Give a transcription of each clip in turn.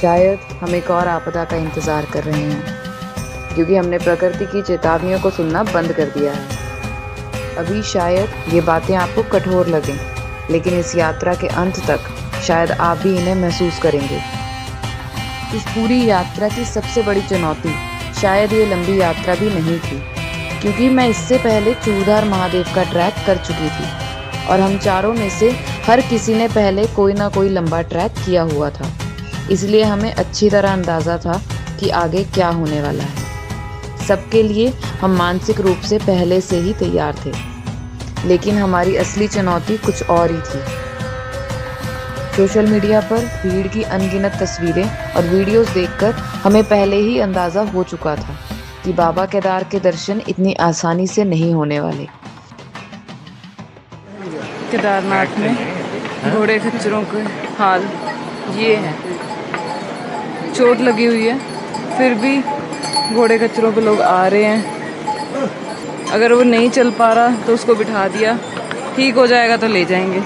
शायद हम एक और आपदा का इंतज़ार कर रहे हैं, क्योंकि हमने प्रकृति की चेतावनियों को सुनना बंद कर दिया है। अभी शायद ये बातें आपको कठोर लगें, लेकिन इस यात्रा के अंत तक शायद आप भी इन्हें महसूस करेंगे। इस पूरी यात्रा की सबसे बड़ी चुनौती शायद ये लंबी यात्रा भी नहीं थी, क्योंकि मैं इससे पहले चूड़धार महादेव का ट्रैक कर चुकी थी और हम चारों में से हर किसी ने पहले कोई ना कोई लंबा ट्रैक किया हुआ था। इसलिए हमें अच्छी तरह अंदाज़ा था कि आगे क्या होने वाला है। सबके लिए हम मानसिक रूप से पहले से ही तैयार थे, लेकिन हमारी असली चुनौती कुछ और ही थी। सोशल मीडिया पर भीड़ की अनगिनत तस्वीरें और वीडियोस देखकर हमें पहले ही अंदाज़ा हो चुका था कि बाबा केदार के दर्शन इतनी आसानी से नहीं होने वाले। केदारनाथ में घोड़े खच्चरों के हाल ये है। चोट लगी हुई है, फिर भी घोड़े खच्चरों पे लोग आ रहे हैं। अगर वो नहीं चल पा रहा तो उसको बिठा दिया, ठीक हो जाएगा तो ले जाएंगे।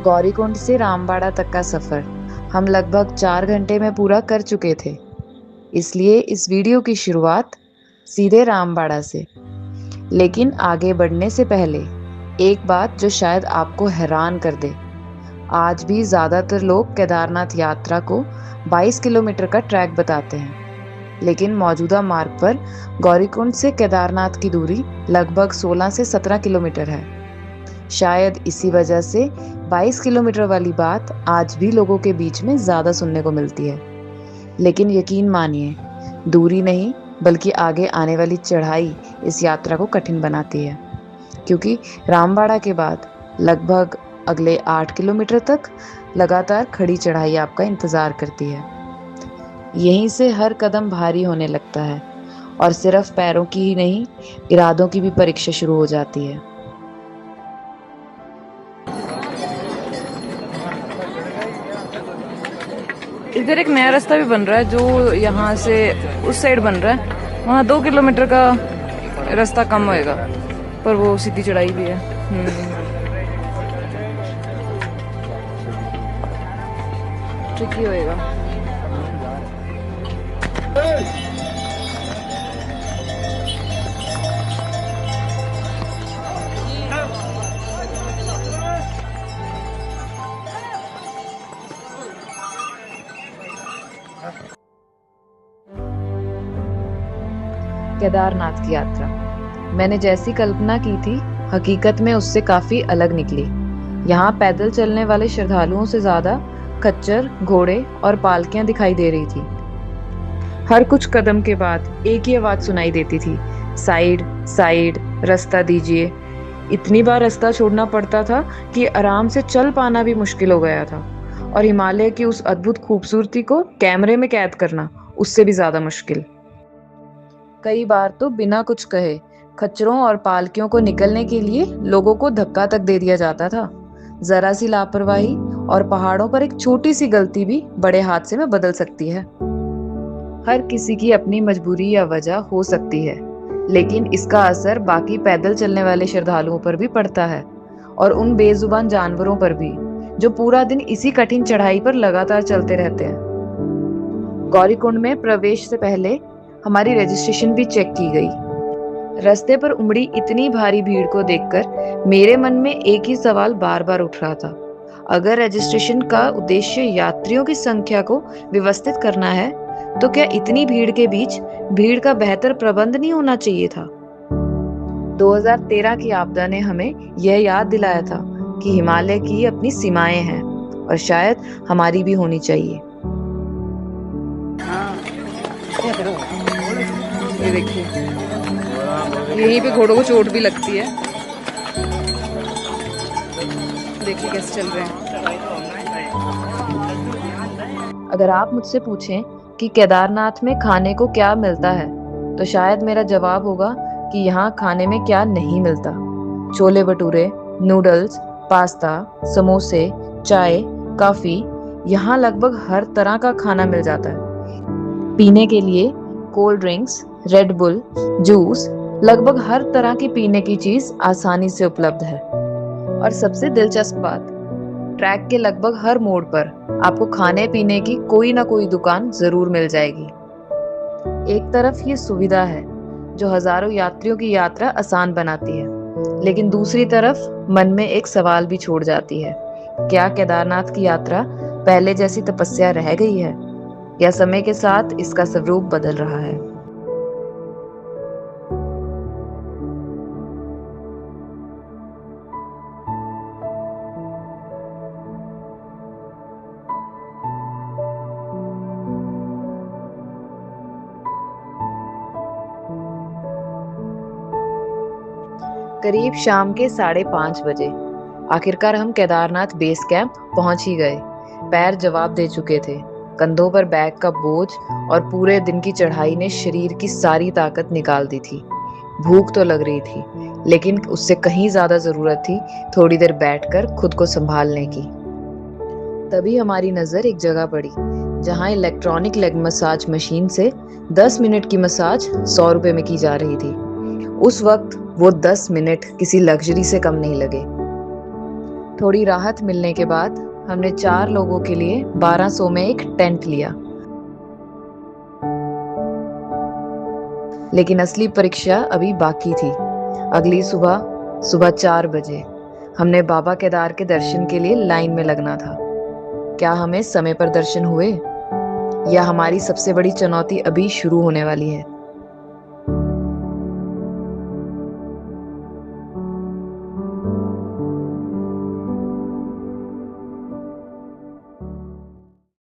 गौरीकुंड से रामबाड़ा तक का सफ़र हम लगभग 4 घंटे में पूरा कर चुके थे। इसलिए इस वीडियो की शुरुआत सीधे रामबाड़ा से। लेकिन आगे बढ़ने से पहले एक बात जो शायद आपको हैरान कर दे। आज भी ज़्यादातर लोग केदारनाथ यात्रा को 22 किलोमीटर का ट्रैक बताते हैं, लेकिन मौजूदा मार्ग पर गौरीकुंड से केदारनाथ की दूरी लगभग 16 से 17 किलोमीटर है। शायद इसी वजह से 22 किलोमीटर वाली बात आज भी लोगों के बीच में ज़्यादा सुनने को मिलती है। लेकिन यकीन मानिए, दूरी नहीं बल्कि आगे आने वाली चढ़ाई इस यात्रा को कठिन बनाती है, क्योंकि रामबाड़ा के बाद लगभग अगले 8 किलोमीटर तक लगातार खड़ी चढ़ाई आपका इंतज़ार करती है। यहीं से हर कदम भारी होने लगता है और सिर्फ पैरों की ही नहीं, इरादों की भी परीक्षा शुरू हो जाती है। इधर एक नया रास्ता भी बन रहा है, जो यहाँ से उस साइड बन रहा है। वहाँ 2 किलोमीटर का रास्ता कम होएगा, पर वो सीधी चढ़ाई भी है। ट्रिकी होएगा। केदारनाथ की यात्रा मैंने जैसी कल्पना की थी, हकीकत में उससे काफी अलग निकली। यहाँ पैदल चलने वाले श्रद्धालुओं से ज्यादा खच्चर, घोड़े और पालकियां दिखाई दे रही थी। हर कुछ कदम के बाद एक ही आवाज सुनाई देती थी, साइड साइड, रास्ता दीजिए। इतनी बार रास्ता छोड़ना पड़ता था कि आराम से चल पाना भी मुश्किल हो गया था, और हिमालय की उस अद्भुत खूबसूरती को कैमरे में कैद करना उससे भी ज्यादा मुश्किल। कई बार तो बिना कुछ कहे खच्चरों और पालकियों को निकलने के लिए लोगों को धक्का तक दे दिया जाता था। जरा सी लापरवाही और पहाड़ों पर एक छोटी सी गलती भी बड़े हादसे में बदल सकती है। हर किसी की अपनी मजबूरी या वजह हो सकती है, लेकिन इसका असर बाकी पैदल चलने वाले श्रद्धालुओं पर भी पड़ता है, और उन बेजुबान जानवरों पर भी जो पूरा दिन इसी कठिन चढ़ाई पर लगातार चलते रहते हैं। गौरीकुंड में प्रवेश से पहले हमारी रजिस्ट्रेशन भी चेक की गई। रास्ते पर उमड़ी इतनी भारी भीड़ को देखकर मेरे मन में एक ही सवाल बार बार उठ रहा था। अगर रजिस्ट्रेशन का उद्देश्य यात्रियों की संख्या को व्यवस्थित करना है, तो क्या इतनी भीड़ के बीच भीड़ का बेहतर प्रबंध नहीं होना चाहिए था? 2013 की आपदा ने हमें यह याद दिलाया था कि हिमालय की अपनी सीमाएं हैं, और शायद हमारी भी होनी चाहिए। ये देखिए, यहीं पे घोड़ों को चोट भी लगती है। देखिए कैसे चल रहे हैं। अगर आप मुझसे पूछें कि केदारनाथ में खाने को क्या मिलता है, तो शायद मेरा जवाब होगा कि यहाँ खाने में क्या नहीं मिलता। छोले भटूरे, नूडल्स, पास्ता, समोसे, चाय, कॉफी, यहाँ लगभग हर तरह का खाना मिल जाता है। पीने के लिए cold drinks, red bull, juice, लगभग हर तरह की पीने की चीज आसानी से उपलब्ध है। और सबसे दिलचस्प बात, ट्रैक के लगभग हर मोड़ पर आपको खाने पीने की कोई ना कोई दुकान जरूर मिल जाएगी। एक तरफ ये सुविधा है जो हजारों यात्रियों की यात्रा आसान बनाती है, लेकिन दूसरी तरफ मन में एक सवाल भी छोड़ जाती है, क्या केदारनाथ की यात्रा पहले जैसी तपस्या रह गई है या समय के साथ इसका स्वरूप बदल रहा है। करीब शाम के 5:30 बजे आखिरकार हम केदारनाथ बेस कैंप पहुंच ही गए। पैर जवाब दे चुके थे, कंधों पर बैग का बोझ और पूरे दिन की चढ़ाई ने शरीर की सारी ताकत निकाल दी थी। भूख तो लग रही थी, लेकिन उससे कहीं ज्यादा जरूरत थी थोड़ी देर बैठकर खुद को संभालने की। तभी हमारी नजर एक जगह पड़ी जहां इलेक्ट्रॉनिक लेग मसाज मशीन से 10 मिनट की मसाज 100 रुपए में की जा रही थी। उस वक्त वो 10 मिनट किसी लग्जरी से कम नहीं लगे। थोड़ी राहत मिलने के बाद हमने 4 लोगों के लिए 1200 में एक टेंट लिया। लेकिन असली परीक्षा अभी बाकी थी। अगली सुबह 4 बजे हमने बाबा केदार के दर्शन के लिए लाइन में लगना था। क्या हमें समय पर दर्शन हुए या हमारी सबसे बड़ी चुनौती अभी शुरू होने वाली है?